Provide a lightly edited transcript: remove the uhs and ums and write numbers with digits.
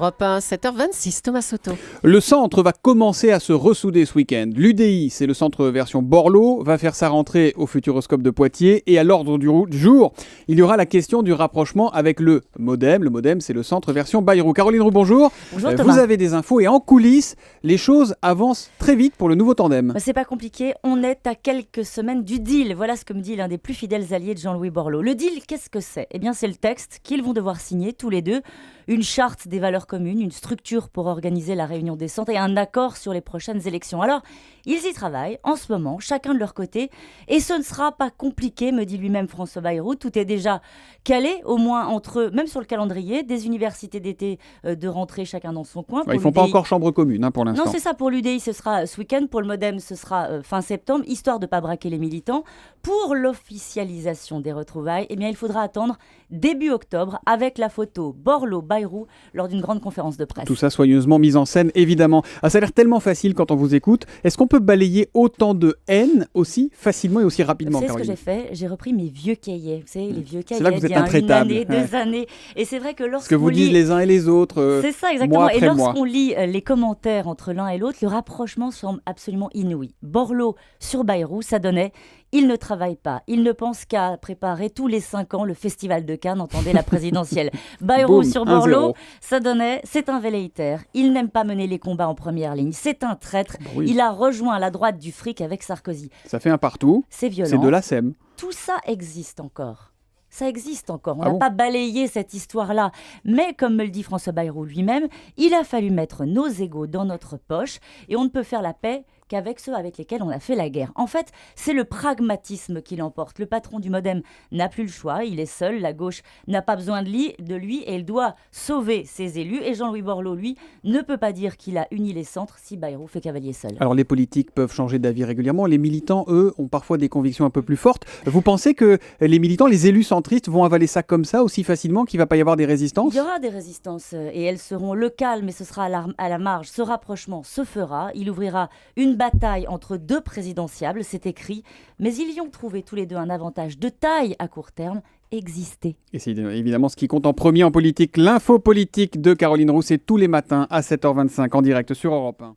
Europe 1, 7h26, Thomas Soto. Le centre va commencer à se ressouder ce week-end. L'UDI, c'est le centre version Borloo, va faire sa rentrée au Futuroscope de Poitiers. Et à l'ordre du jour, il y aura la question du rapprochement avec le MODEM. Le MODEM, c'est le centre version Bayrou. Caroline Roux, bonjour. Bonjour Thomas. Vous avez des infos et en coulisses, les choses avancent très vite pour le nouveau tandem. C'est pas compliqué, on est à quelques semaines du deal. Voilà ce que me dit l'un des plus fidèles alliés de Jean-Louis Borloo. Le deal, qu'est-ce que c'est ? Eh bien, c'est le texte qu'ils vont devoir signer tous les deux. Une charte des valeurs communes, une structure pour organiser la réunion des centres et un accord sur les prochaines élections. Alors, ils y travaillent en ce moment, chacun de leur côté. Et ce ne sera pas compliqué, me dit lui-même François Bayrou. Tout est déjà calé, au moins entre eux, même sur le calendrier, des universités d'été de rentrée, chacun dans son coin. Ils ne font pas encore chambre commune pour l'instant. Non, c'est ça. Pour l'UDI, ce sera ce week-end. Pour le MODEM, ce sera fin septembre, histoire de ne pas braquer les militants. Pour l'officialisation des retrouvailles, eh bien, il faudra attendre début octobre avec la photo Borloo-Bayrou lors d'une grande conférence de presse. Tout ça soigneusement mis en scène, évidemment. Ça a l'air tellement facile quand on vous écoute. Est-ce qu'on peut balayer autant de haine aussi facilement et aussi rapidement, C'est ce Caroline ? que j'ai fait. J'ai repris mes vieux cahiers. Vous savez, les vieux cahiers. C'est là que vous êtes il y a intraitable. Une année, 2 années. Et c'est vrai que Ce que vous lit... disent les uns et les autres. C'est ça, exactement. Mois Et après mois. lorsqu'on lit les commentaires entre l'un et l'autre, le rapprochement semble absolument inouï. Borloo sur Bayrou, ça donnait « Il ne travaille pas, il ne pense qu'à préparer tous les 5 ans le festival de Cannes, entendez la présidentielle. » Bayrou Boum, sur Borloo, 1-0. ça donnait « C'est un velléitaire, il n'aime pas mener les combats en première ligne, c'est un traître, oui. il a rejoint la droite du fric avec Sarkozy. » Ça fait un partout. C'est violent. C'est de la SEM. Tout ça existe encore. Ça existe encore. On Ah n'a bon pas balayé cette histoire-là. Mais comme me le dit François Bayrou lui-même, il a fallu mettre nos égos dans notre poche et on ne peut faire la paix qu'avec ceux avec lesquels on a fait la guerre. En fait, c'est le pragmatisme qui l'emporte. Le patron du MODEM n'a plus le choix, il est seul, la gauche n'a pas besoin de lui et il doit sauver ses élus. Et Jean-Louis Borloo, lui, ne peut pas dire qu'il a uni les centres si Bayrou fait cavalier seul. Alors les politiques peuvent changer d'avis régulièrement. Les militants, eux, ont parfois des convictions un peu plus fortes. Vous pensez que les militants, les élus centristes vont avaler ça comme ça aussi facilement qu'il ne va pas y avoir des résistances ? Il y aura des résistances et elles seront locales, mais ce sera à la marge. Ce rapprochement se fera. Il ouvrira une bataille entre 2 présidentiables, c'est écrit. Mais ils y ont trouvé tous les deux un avantage de taille à court terme, exister. Et c'est évidemment ce qui compte en premier en politique. L'info politique de Caroline Roux, c'est tous les matins à 7h25 en direct sur Europe 1.